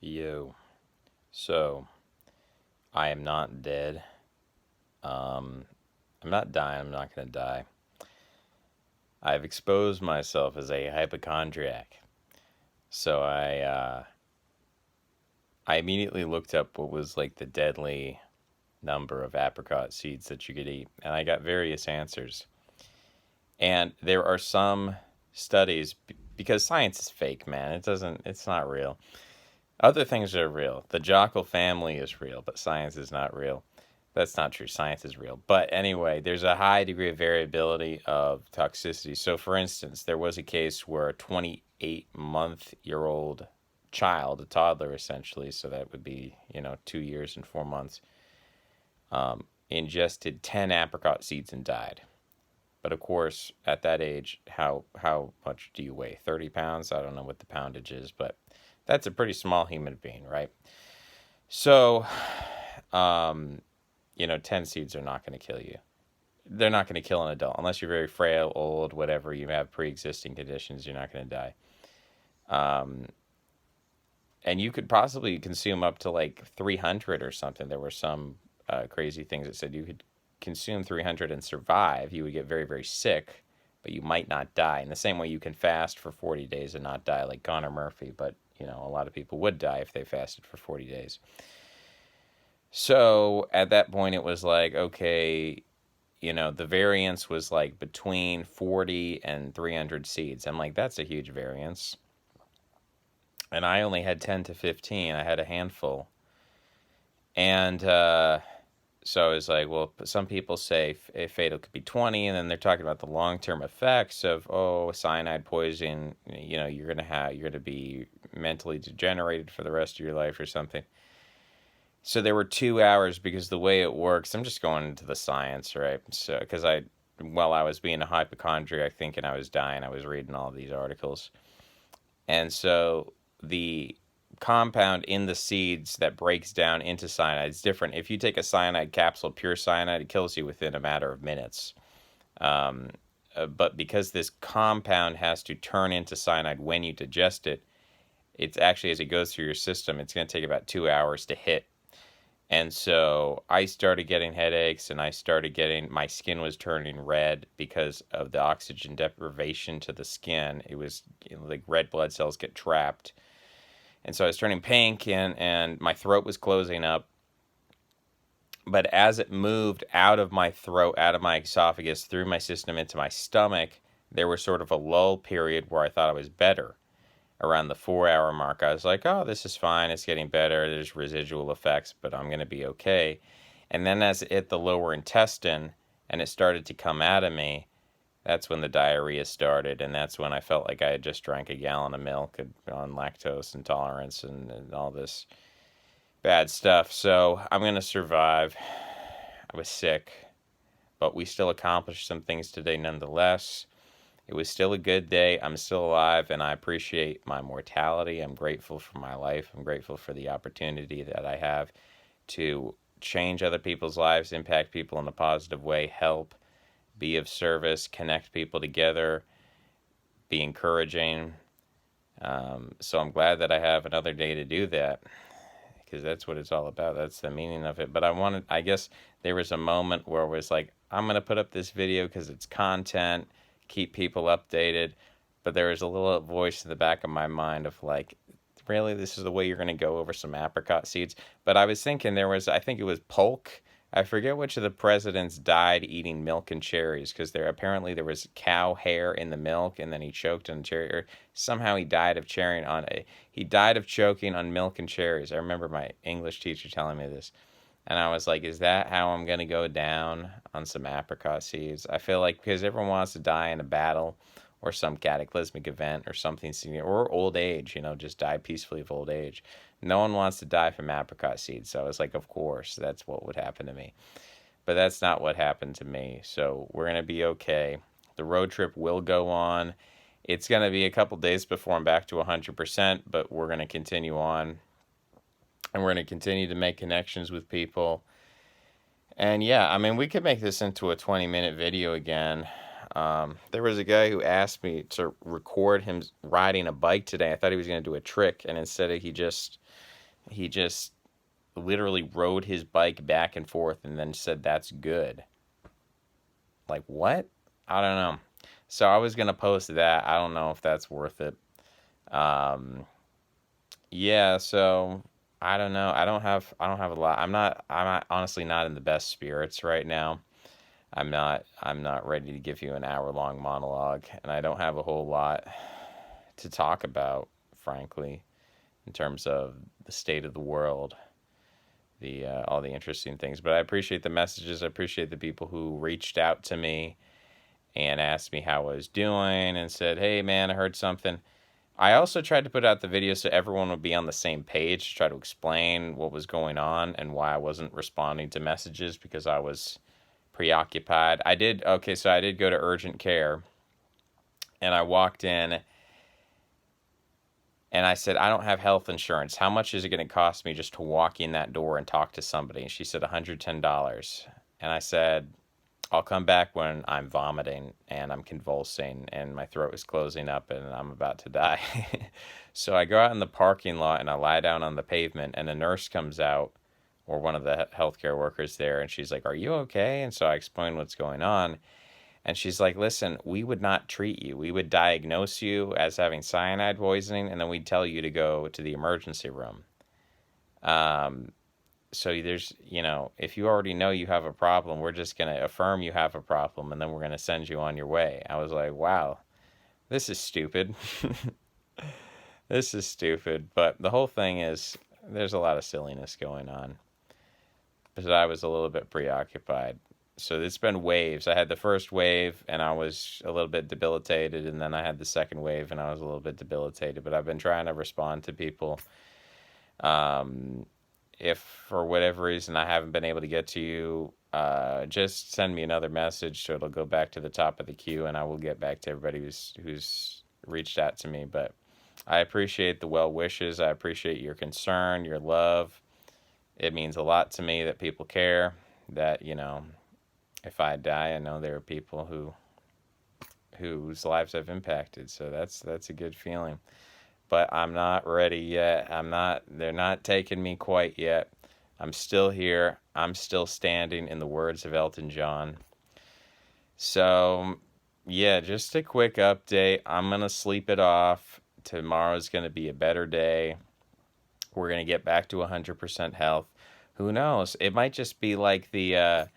You. So, I am not dead. Um, I'm not dying. I'm not going to die. I've exposed myself as a hypochondriac. So I immediately looked up what was like the deadly number of apricot seeds that you could eat, and I got various answers. And there are some studies because science is fake, man. It's not real. Other things are real. The Jockle family is real, but science is not real. That's not true. Science is real. But anyway, there's a high degree of variability of toxicity. So, for instance, there was a case where a 28-month-year-old child, a toddler essentially, so that would be, 2 years and 4 months, ingested 10 apricot seeds and died. But of course, at that age, how much do you weigh? 30 pounds? I don't know what the poundage is, but that's a pretty small human being, right? So, um, 10 seeds are not going to kill you. They're not going to kill an adult unless you're very frail, old, whatever. You have pre-existing conditions. You're not going to die. Um, and you could possibly consume up to like 300 or something. There were some crazy things that said you could consume 300 and survive. You would get very, very sick, but you might not die. In the same way you can fast for 40 days and not die, like Connor Murphy. But, a lot of people would die if they fasted for 40 days. So at that point, it was like, okay, the variance was like between 40 and 300 seeds. I'm like, that's a huge variance. And I only had 10 to 15. I had a handful. And so I was like, well, some people say a fatal could be 20, and then they're talking about the long-term effects of, cyanide poisoning, you're going to be mentally degenerated for the rest of your life or something. So there were 2 hours because the way it works, I'm just going into the science, right? So, because while I was being a hypochondriac thinking I was dying, I was reading all of these articles. And so the compound in the seeds that breaks down into cyanide is different. If you take a cyanide capsule, pure cyanide, it kills you within a matter of minutes. Um, but because this compound has to turn into cyanide when you digest it, it's actually, as it goes through your system, it's going to take about 2 hours to hit. And so I started getting headaches, and my skin was turning red because of the oxygen deprivation to the skin. It was, like red blood cells get trapped. And so I was turning pink, and my throat was closing up. But as it moved out of my throat, out of my esophagus, through my system into my stomach, there was sort of a lull period where I thought I was better. Around the 4 hour mark, I was like, oh, this is fine. It's getting better. There's residual effects, but I'm going to be okay. And then as it hit the lower intestine and it started to come out of me, that's when the diarrhea started. And that's when I felt like I had just drank a gallon of milk on lactose intolerance and all this bad stuff. So I'm going to survive. I was sick, but we still accomplished some things today nonetheless. It was still a good day. I'm still alive, and I appreciate my mortality. I'm grateful for my life. I'm grateful for the opportunity that I have to change other people's lives, impact people in a positive way, help, be of service, connect people together, be encouraging. So I'm glad that I have another day to do that because that's what it's all about. That's the meaning of it. But I guess there was a moment where it was like, I'm going to put up this video because it's content, keep people updated. But there was a little voice in the back of my mind of like, really, this is the way you're going to go over some apricot seeds? But I was thinking I think it was Polk. I forget which of the presidents died eating milk and cherries because there was cow hair in the milk, and then he choked on cherry. Or somehow he died of choking on milk and cherries. I remember my English teacher telling me this. And I was like, is that how I'm going to go down on some apricot seeds? I feel like because everyone wants to die in a battle or some cataclysmic event or something, or old age, just die peacefully of old age. No one wants to die from apricot seeds. So I was like, of course, that's what would happen to me. But that's not what happened to me. So we're going to be okay. The road trip will go on. It's going to be a couple days before I'm back to 100%, but we're going to continue on. And we're going to continue to make connections with people. And yeah, I mean, we could make this into a 20-minute video again. There was a guy who asked me to record him riding a bike today. I thought he was going to do a trick, and instead he just He just literally rode his bike back and forth and then said, "That's good." Like, what? I don't know. So I was gonna post that. I don't know if that's worth it. Um, yeah. So I don't know. I don't have a lot. I'm not honestly not in the best spirits right now. I'm not ready to give you an hour long monologue, and I don't have a whole lot to talk about, frankly, in terms of the state of the world, the all the interesting things. But I appreciate the messages. I appreciate the people who reached out to me and asked me how I was doing and said, "Hey, man, I heard something." I also tried to put out the video so everyone would be on the same page to try to explain what was going on and why I wasn't responding to messages because I was preoccupied. So I did go to urgent care and I walked in and I said, "I don't have health insurance. How much is it going to cost me just to walk in that door and talk to somebody?" And she said, $110. And I said, "I'll come back when I'm vomiting and I'm convulsing and my throat is closing up and I'm about to die." So I go out in the parking lot and I lie down on the pavement and a nurse comes out, or one of the healthcare workers there, and she's like, "Are you okay?" And so I explain what's going on. And she's like, "Listen, we would not treat you. We would diagnose you as having cyanide poisoning, and then we'd tell you to go to the emergency room. Um, so if you already know you have a problem, we're just going to affirm you have a problem, and then we're going to send you on your way." I was like, wow, this is stupid. This is stupid. But the whole thing is, there's a lot of silliness going on. But I was a little bit preoccupied. So it's been waves. I had the first wave and I was a little bit debilitated, and then I had the second wave and I was a little bit debilitated. But I've been trying to respond to people. Um, if for whatever reason I haven't been able to get to you, just send me another message so it'll go back to the top of the queue, and I will get back to everybody who's reached out to me. But I appreciate the well wishes. I appreciate your concern, your love. It means a lot to me that people care. That if I die, I know there are people whose lives I've impacted. So that's a good feeling. But I'm not ready yet. They're not taking me quite yet. I'm still here. I'm still standing, in the words of Elton John. So, yeah, just a quick update. I'm going to sleep it off. Tomorrow's going to be a better day. We're going to get back to 100% health. Who knows? It might just be like when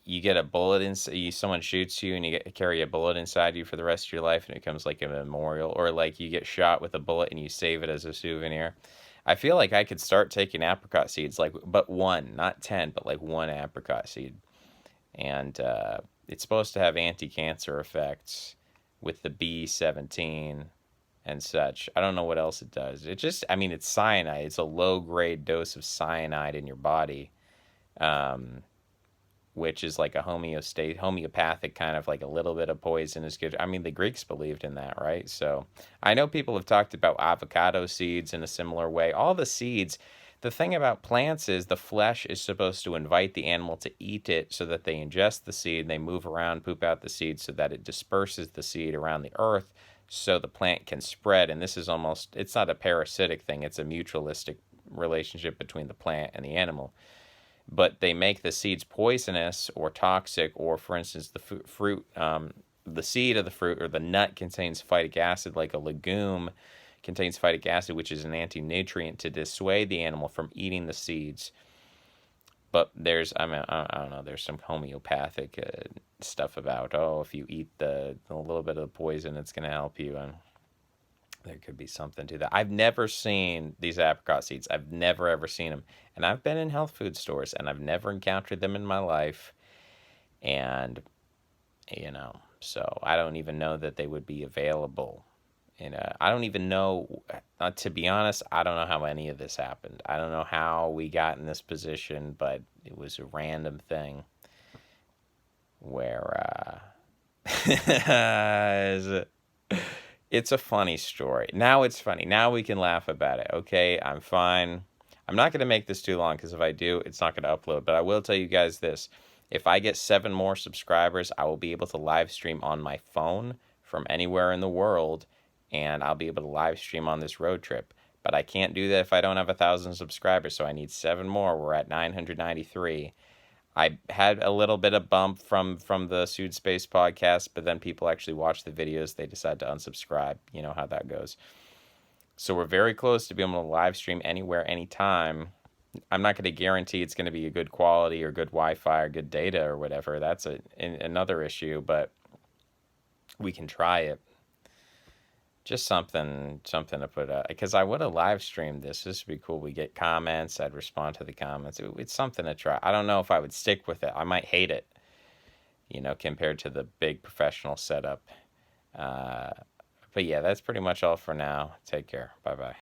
you get a bullet someone shoots you and carry a bullet inside you for the rest of your life, and it becomes like a memorial, or like you get shot with a bullet and you save it as a souvenir. I feel like I could start taking apricot seeds, but one, not 10, but like one apricot seed, and it's supposed to have anti-cancer effects with the B17 and such. I don't know what else it does. It's cyanide. It's a low grade dose of cyanide in your body. Um, which is like a homeopathic kind of, like a little bit of poison is good. I mean, the Greeks believed in that, right? So I know people have talked about avocado seeds in a similar way. All the seeds, the thing about plants is the flesh is supposed to invite the animal to eat it so that they ingest the seed, they move around, poop out the seed so that it disperses the seed around the earth so the plant can spread. And this is it's not a parasitic thing, it's a mutualistic relationship between the plant and the animal. But they make the seeds poisonous or toxic, or for instance, the seed of the fruit or the nut contains phytic acid, like a legume contains phytic acid, which is an anti-nutrient to dissuade the animal from eating the seeds. But I don't know, there's some homeopathic stuff about, if you eat a little bit of the poison, it's going to help you. And there could be something to that. I've never seen these apricot seeds. I've never, ever seen them. And I've been in health food stores, and I've never encountered them in my life. And, so I don't even know that they would be available. I don't even know, to be honest, I don't know how any of this happened. I don't know how we got in this position, but it was a random thing where, it's a funny story. Now it's funny. Now we can laugh about it. Okay, I'm fine. I'm not going to make this too long, because if I do, it's not going to upload. But I will tell you guys this. If I get 7 more subscribers, I will be able to live stream on my phone from anywhere in the world, and I'll be able to live stream on this road trip. but I can't do that if I don't have 1,000 subscribers, so I need 7 more. We're at 993. I had a little bit of bump from the Sued Space podcast, but then people actually watch the videos. They decide to unsubscribe. You know how that goes. So we're very close to being able to live stream anywhere, anytime. I'm not going to guarantee it's going to be a good quality or good Wi-Fi or good data or whatever. That's another issue, but we can try it. Just something to put out, because I would have live streamed this. This would be cool. We get comments. I'd respond to the comments. It's something to try. I don't know if I would stick with it. I might hate it, compared to the big professional setup. But yeah, that's pretty much all for now. Take care. Bye bye.